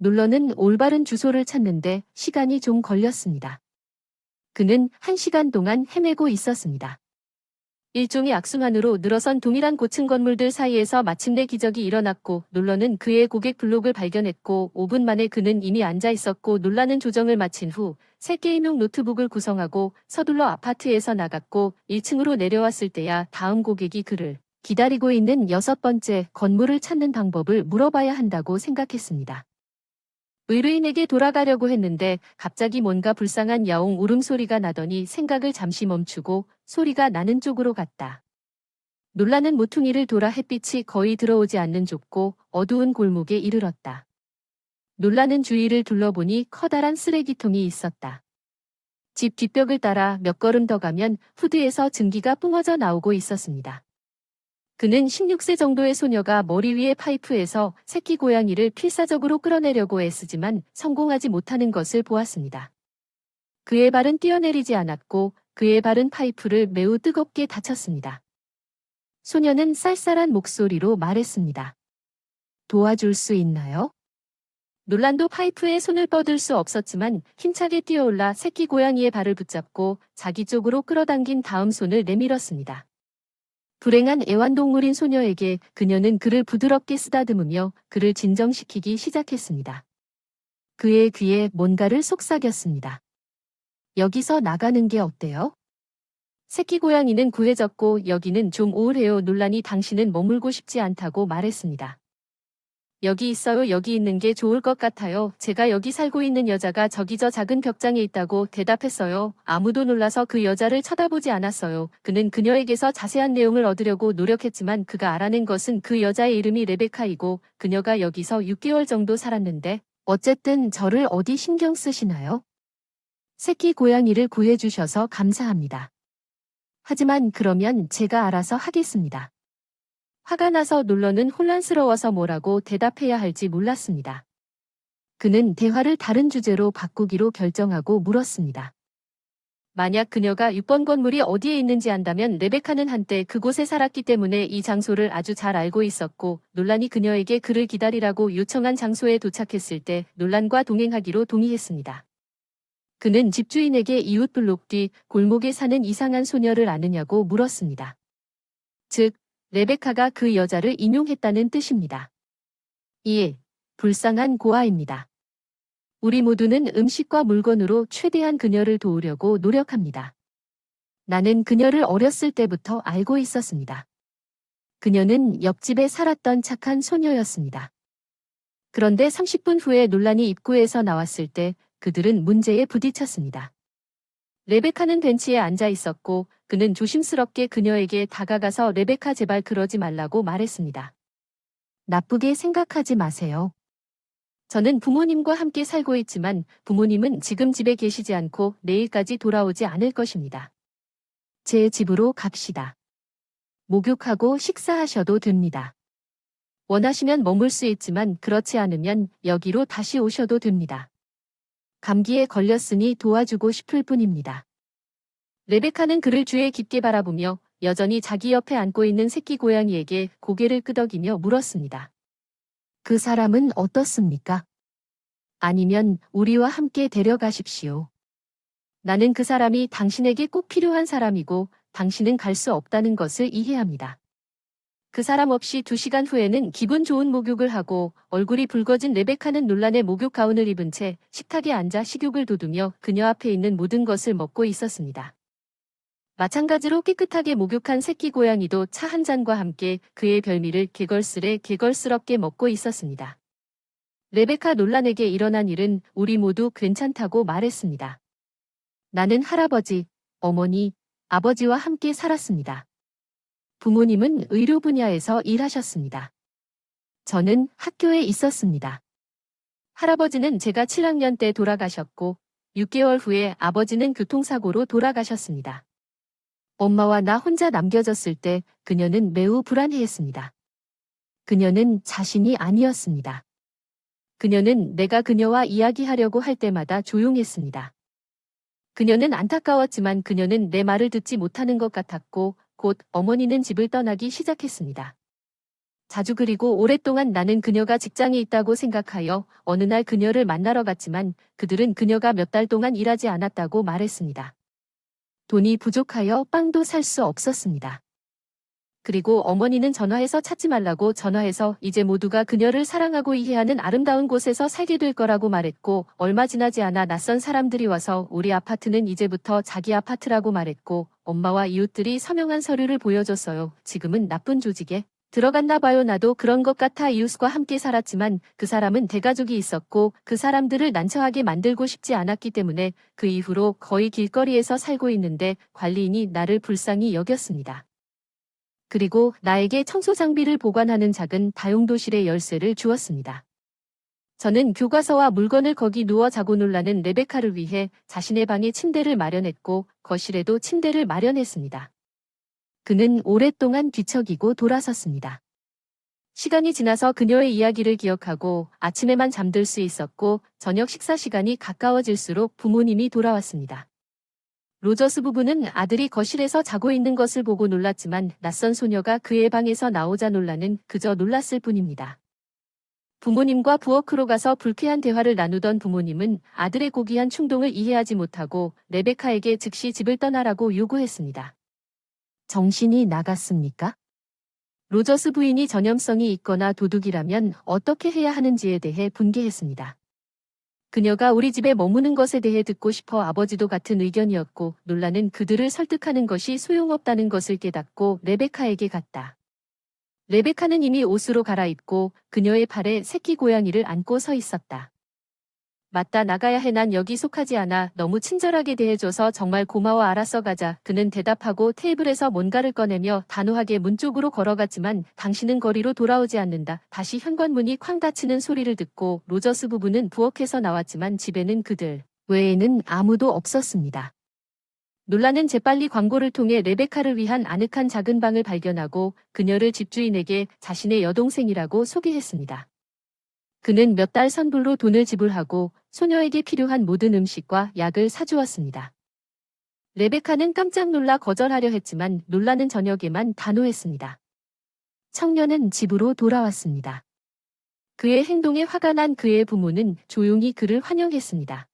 놀러는 올바른 주소를 찾는데 시간이 좀 걸렸습니다. 그는 1시간 동안 헤매고 있었습니다. 일종의 악순환으로 늘어선 동일한 고층 건물들 사이에서 마침내 기적이 일어났고 놀러는 그의 고객 블록을 발견했고 5분 만에 그는 이미 앉아 있었고 놀라는 조정을 마친 후 새 게임용 노트북을 구성하고 서둘러 아파트에서 나갔고 1층으로 내려왔을 때야 다음 고객이 그를 기다리고 있는 6번째 건물을 찾는 방법을 물어봐야 한다고 생각했습니다. 의뢰인에게 돌아가려고 했는데 갑자기 뭔가 불쌍한 야옹 울음소리가 나더니 생각을 잠시 멈추고 소리가 나는 쪽으로 갔다. 놀라는 모퉁이를 돌아 햇빛이 거의 들어오지 않는 좁고 어두운 골목에 이르렀다. 놀라는 주위를 둘러보니 커다란 쓰레기통이 있었다. 집 뒷벽을 따라 몇 걸음 더 가면 후드에서 증기가 뿜어져 나오고 있었습니다. 그는 16세 정도의 소녀가 머리 위의 파이프에서 새끼 고양이를 필사적으로 끌어내려고 애쓰지만 성공하지 못하는 것을 보았습니다. 그의 발은 뛰어내리지 않았고 그의 발은 파이프를 매우 뜨겁게 다쳤습니다. 소녀는 쌀쌀한 목소리로 말했습니다. 도와줄 수 있나요? 놀란도 파이프에 손을 뻗을 수 없었지만 힘차게 뛰어올라 새끼 고양이의 발을 붙잡고 자기 쪽으로 끌어당긴 다음 손을 내밀었습니다. 불행한 애완동물인 소녀에게 그녀는 그를 부드럽게 쓰다듬으며 그를 진정시키기 시작했습니다. 그의 귀에 뭔가를 속삭였습니다. 여기서 나가는 게 어때요? 새끼 고양이는 구해졌고 여기는 좀 우울해요. 놀란이 당신은 머물고 싶지 않다고 말했습니다. 여기 있어요. 여기 있는 게 좋을 것 같아요. 제가 여기 살고 있는 여자가 저기 저 작은 벽장에 있다고 대답했어요. 아무도 놀라서 그 여자를 쳐다보지 않았어요. 그는 그녀에게서 자세한 내용을 얻으려고 노력했지만 그가 알아낸 것은 그 여자의 이름이 레베카이고 그녀가 여기서 6개월 정도 살았는데 어쨌든 저를 어디 신경 쓰시나요? 새끼 고양이를 구해주셔서 감사합니다. 하지만 그러면 제가 알아서 하겠습니다. 화가 나서 놀러는 혼란스러워서 뭐라고 대답해야 할지 몰랐습니다. 그는 대화를 다른 주제로 바꾸기로 결정하고 물었습니다. 만약 그녀가 6번 건물이 어디에 있는지 안다면 레베카는 한때 그곳에 살았기 때문에 이 장소를 아주 잘 알고 있었고 놀란이 그녀에게 그를 기다리라고 요청한 장소에 도착했을 때 놀란과 동행하기로 동의했습니다. 그는 집주인에게 이웃 블록 뒤 골목에 사는 이상한 소녀를 아느냐고 물었습니다. 즉, 레베카가 그 여자를 인용했다는 뜻입니다. 이에 불쌍한 고아입니다. 우리 모두는 음식과 물건으로 최대한 그녀를 도우려고 노력합니다. 나는 그녀를 어렸을 때부터 알고 있었습니다. 그녀는 옆집에 살았던 착한 소녀였습니다. 그런데 30분 후에 놀란이 입구에서 나왔을 때 그들은 문제에 부딪혔습니다. 레베카는 벤치에 앉아 있었고 그는 조심스럽게 그녀에게 다가가서 레베카 제발 그러지 말라고 말했습니다. 나쁘게 생각하지 마세요. 저는 부모님과 함께 살고 있지만 부모님은 지금 집에 계시지 않고 내일까지 돌아오지 않을 것입니다. 제 집으로 갑시다. 목욕하고 식사하셔도 됩니다. 원하시면 머물 수 있지만 그렇지 않으면 여기로 다시 오셔도 됩니다. 감기에 걸렸으니 도와주고 싶을 뿐입니다. 레베카는 그를 주에 깊게 바라보며 여전히 자기 옆에 앉고 있는 새끼 고양이에게 고개를 끄덕이며 물었습니다. 그 사람은 어떻습니까? 아니면 우리와 함께 데려가십시오. 나는 그 사람이 당신에게 꼭 필요한 사람이고 당신은 갈 수 없다는 것을 이해합니다. 그 사람 없이 2시간 후에는 기분 좋은 목욕을 하고 얼굴이 붉어진 레베카는 놀란의 목욕 가운을 입은 채 식탁에 앉아 식욕을 돋우며 그녀 앞에 있는 모든 것을 먹고 있었습니다. 마찬가지로 깨끗하게 목욕한 새끼 고양이도 차 한 잔과 함께 그의 별미를 개걸스럽게 먹고 있었습니다. 레베카 놀란에게 일어난 일은 우리 모두 괜찮다고 말했습니다. 나는 할아버지, 어머니, 아버지와 함께 살았습니다. 부모님은 의료 분야에서 일하셨습니다. 저는 학교에 있었습니다. 할아버지는 제가 7학년 때 돌아가셨고 6개월 후에 아버지는 교통사고로 돌아가셨습니다. 엄마와 나 혼자 남겨졌을 때 그녀는 매우 불안해했습니다. 그녀는 자신이 아니었습니다. 그녀는 내가 그녀와 이야기하려고 할 때마다 조용했습니다. 그녀는 안타까웠지만 그녀는 내 말을 듣지 못하는 것 같았고 곧 어머니는 집을 떠나기 시작했습니다. 자주 그리고 오랫동안 나는 그녀가 직장에 있다고 생각하여 어느 날 그녀를 만나러 갔지만 그들은 그녀가 몇 달 동안 일하지 않았다고 말했습니다. 돈이 부족하여 빵도 살 수 없었습니다. 그리고 어머니는 전화해서 찾지 말라고 전화해서 이제 모두가 그녀를 사랑하고 이해하는 아름다운 곳에서 살게 될 거라고 말했고 얼마 지나지 않아 낯선 사람들이 와서 우리 아파트는 이제부터 자기 아파트라고 말했고 엄마와 이웃들이 서명한 서류를 보여줬어요. 지금은 나쁜 조직에 들어갔나 봐요. 나도 그런 것 같아. 이웃과 함께 살았지만 그 사람은 대가족이 있었고 그 사람들을 난처하게 만들고 싶지 않았기 때문에 그 이후로 거의 길거리에서 살고 있는데 관리인이 나를 불쌍히 여겼습니다. 그리고 나에게 청소 장비를 보관하는 작은 다용도실의 열쇠를 주었습니다. 저는 교과서와 물건을 거기 누워 자고 놀라는 레베카를 위해 자신의 방에 침대를 마련했고 거실에도 침대를 마련했습니다. 그는 오랫동안 뒤척이고 돌아섰습니다. 시간이 지나서 그녀의 이야기를 기억하고 아침에만 잠들 수 있었고 저녁 식사 시간이 가까워질수록 부모님이 돌아왔습니다. 로저스 부부는 아들이 거실에서 자고 있는 것을 보고 놀랐지만 낯선 소녀가 그의 방에서 나오자 놀라는 그저 놀랐을 뿐입니다. 부모님과 부엌으로 가서 불쾌한 대화를 나누던 부모님은 아들의 고귀한 충동을 이해하지 못하고 레베카에게 즉시 집을 떠나라고 요구했습니다. 정신이 나갔습니까? 로저스 부인이 전염성이 있거나 도둑이라면 어떻게 해야 하는지에 대해 분개했습니다. 그녀가 우리 집에 머무는 것에 대해 듣고 싶어 아버지도 같은 의견이었고 놀라는 그들을 설득하는 것이 소용없다는 것을 깨닫고 레베카에게 갔다. 레베카는 이미 옷으로 갈아입고 그녀의 팔에 새끼 고양이를 안고 서 있었다. 맞다 나가야 해. 난 여기 속하지 않아. 너무 친절하게 대해줘서 정말 고마워. 알았어 가자. 그는 대답하고 테이블에서 뭔가를 꺼내며 단호하게 문 쪽으로 걸어갔지만 당신은 거리로 돌아오지 않는다. 다시 현관문이 쾅 닫히는 소리를 듣고 로저스 부부는 부엌에서 나왔지만 집에는 그들 외에는 아무도 없었습니다. 놀라는 재빨리 광고를 통해 레베카를 위한 아늑한 작은 방을 발견하고 그녀를 집주인에게 자신의 여동생이라고 소개했습니다. 그는 몇 달 선불로 돈을 지불하고 소녀에게 필요한 모든 음식과 약을 사주었습니다. 레베카는 깜짝 놀라 거절하려 했지만 놀라는 저녁에만 단호했습니다. 청년은 집으로 돌아왔습니다. 그의 행동에 화가 난 그의 부모는 조용히 그를 환영했습니다.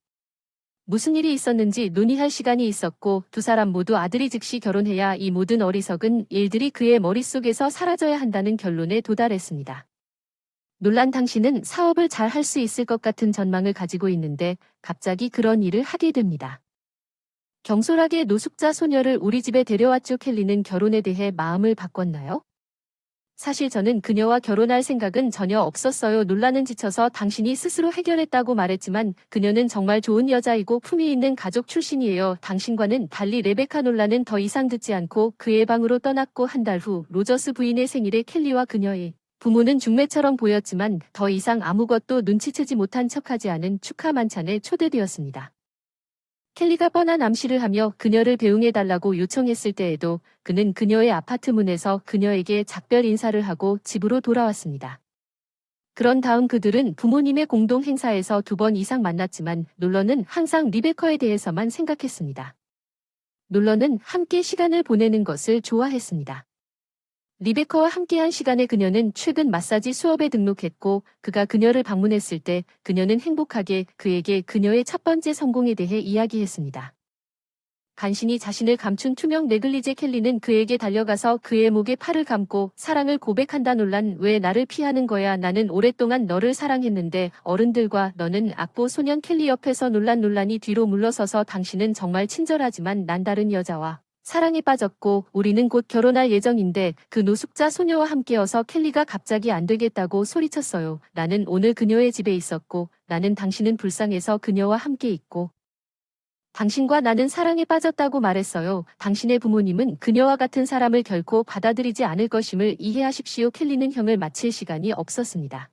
무슨 일이 있었는지 논의할 시간이 있었고 두 사람 모두 아들이 즉시 결혼해야 이 모든 어리석은 일들이 그의 머릿속에서 사라져야 한다는 결론에 도달했습니다. 놀란 당신은 사업을 잘 할 수 있을 것 같은 전망을 가지고 있는데 갑자기 그런 일을 하게 됩니다. 경솔하게 노숙자 소녀를 우리 집에 데려왔죠. 켈리는 결혼에 대해 마음을 바꿨나요? 사실 저는 그녀와 결혼할 생각은 전혀 없었어요. 논란은 지쳐서 당신이 스스로 해결했다고 말했지만 그녀는 정말 좋은 여자이고 품위 있는 가족 출신이에요. 당신과는 달리 레베카 논란은 더 이상 듣지 않고 그의 방으로 떠났고 한 달 후 로저스 부인의 생일에 켈리와 그녀의 부모는 중매처럼 보였지만 더 이상 아무것도 눈치채지 못한 척하지 않은 축하 만찬에 초대되었습니다. 켈리가 뻔한 암시를 하며 그녀를 배웅해달라고 요청했을 때에도 그는 그녀의 아파트 문에서 그녀에게 작별 인사를 하고 집으로 돌아왔습니다. 그런 다음 그들은 부모님의 공동 행사에서 2번 이상 만났지만 놀러는 항상 리베카에 대해서만 생각했습니다. 놀러는 함께 시간을 보내는 것을 좋아했습니다. 리베카와 함께한 시간에 그녀는 최근 마사지 수업에 등록했고 그가 그녀를 방문했을 때 그녀는 행복하게 그에게 그녀의 첫 번째 성공에 대해 이야기했습니다. 간신히 자신을 감춘 투명 네글리제 켈리는 그에게 달려가서 그의 목에 팔을 감고 사랑을 고백한다. 논란 왜 나를 피하는 거야. 나는 오랫동안 너를 사랑했는데 어른들과 너는 악보 소년 켈리 옆에서 논란이 뒤로 물러서서 당신은 정말 친절하지만 난 다른 여자와 사랑에 빠졌고 우리는 곧 결혼할 예정인데 그 노숙자 소녀와 함께여서 켈리가 갑자기 안 되겠다고 소리쳤어요. 나는 오늘 그녀의 집에 있었고 나는 당신은 불쌍해서 그녀와 함께 있고 당신과 나는 사랑에 빠졌다고 말했어요. 당신의 부모님은 그녀와 같은 사람을 결코 받아들이지 않을 것임을 이해하십시오. 켈리는 형을 마칠 시간이 없었습니다.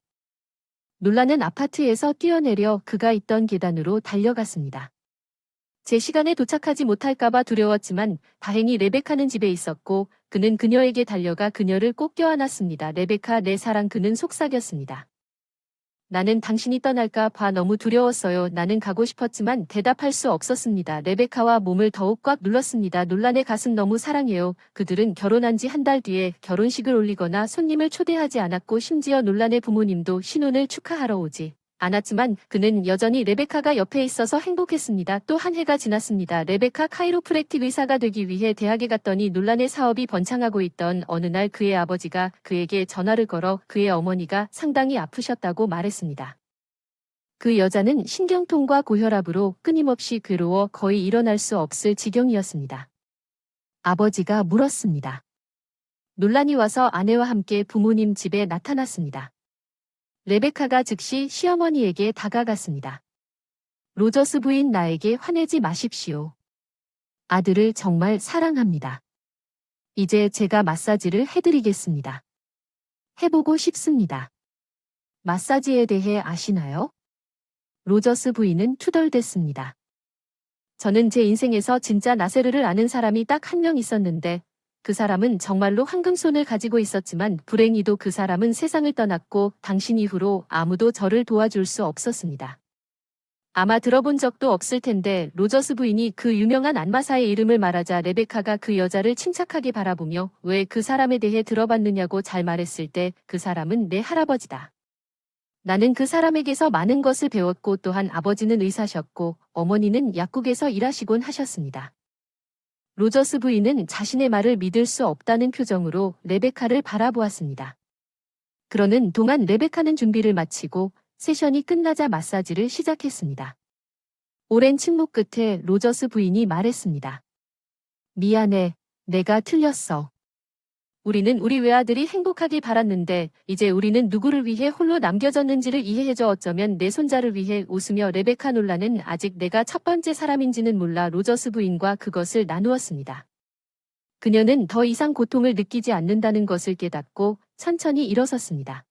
놀라는 아파트에서 뛰어내려 그가 있던 계단으로 달려갔습니다. 제 시간에 도착하지 못할까봐 두려웠지만 다행히 레베카는 집에 있었고 그는 그녀에게 달려가 그녀를 꼭 껴안았습니다. 레베카 내 사랑. 그는 속삭였습니다. 나는 당신이 떠날까 봐 너무 두려웠어요. 나는 가고 싶었지만 대답할 수 없었습니다. 레베카와 몸을 더욱 꽉 눌렀습니다. 논란의 가슴 너무 사랑해요. 그들은 결혼한 지 한 달 뒤에 결혼식을 올리거나 손님을 초대하지 않았고 심지어 논란의 부모님도 신혼을 축하하러 오지 않았지만 그는 여전히 레베카가 옆에 있어서 행복했습니다. 또 한 해가 지났습니다. 레베카 카이로프랙틱 의사가 되기 위해 대학에 갔더니 논란의 사업이 번창하고 있던 어느 날 그의 아버지가 그에게 전화를 걸어 그의 어머니가 상당히 아프셨다고 말했습니다. 그 여자는 신경통과 고혈압으로 끊임없이 괴로워 거의 일어날 수 없을 지경이었습니다. 아버지가 물었습니다. 논란이 와서 아내와 함께 부모님 집에 나타났습니다. 레베카가 즉시 시어머니에게 다가갔습니다. 로저스 부인 나에게 화내지 마십시오. 아들을 정말 사랑합니다. 이제 제가 마사지를 해드리겠습니다. 해보고 싶습니다. 마사지에 대해 아시나요? 로저스 부인은 투덜댔습니다. 저는 제 인생에서 진짜 나세르를 아는 사람이 딱 한 명 있었는데 그 사람은 정말로 황금손을 가지고 있었지만 불행히도 그 사람은 세상을 떠났고 당신 이후로 아무도 저를 도와줄 수 없었습니다. 아마 들어본 적도 없을 텐데 로저스 부인이 그 유명한 안마사의 이름을 말하자 레베카가 그 여자를 침착하게 바라보며 왜 그 사람에 대해 들어봤느냐고 잘 말했을 때 그 사람은 내 할아버지다. 나는 그 사람에게서 많은 것을 배웠고 또한 아버지는 의사셨고 어머니는 약국에서 일하시곤 하셨습니다. 로저스 부인은 자신의 말을 믿을 수 없다는 표정으로 레베카를 바라보았습니다. 그러는 동안 레베카는 준비를 마치고 세션이 끝나자 마사지를 시작했습니다. 오랜 침묵 끝에 로저스 부인이 말했습니다. 미안해, 내가 틀렸어. 우리는 우리 외아들이 행복하길 바랐는데 이제 우리는 누구를 위해 홀로 남겨졌는지를 이해해줘. 어쩌면 내 손자를 위해. 웃으며 레베카 놀라는 아직 내가 첫 번째 사람인지는 몰라 로저스 부인과 그것을 나누었습니다. 그녀는 더 이상 고통을 느끼지 않는다는 것을 깨닫고 천천히 일어섰습니다.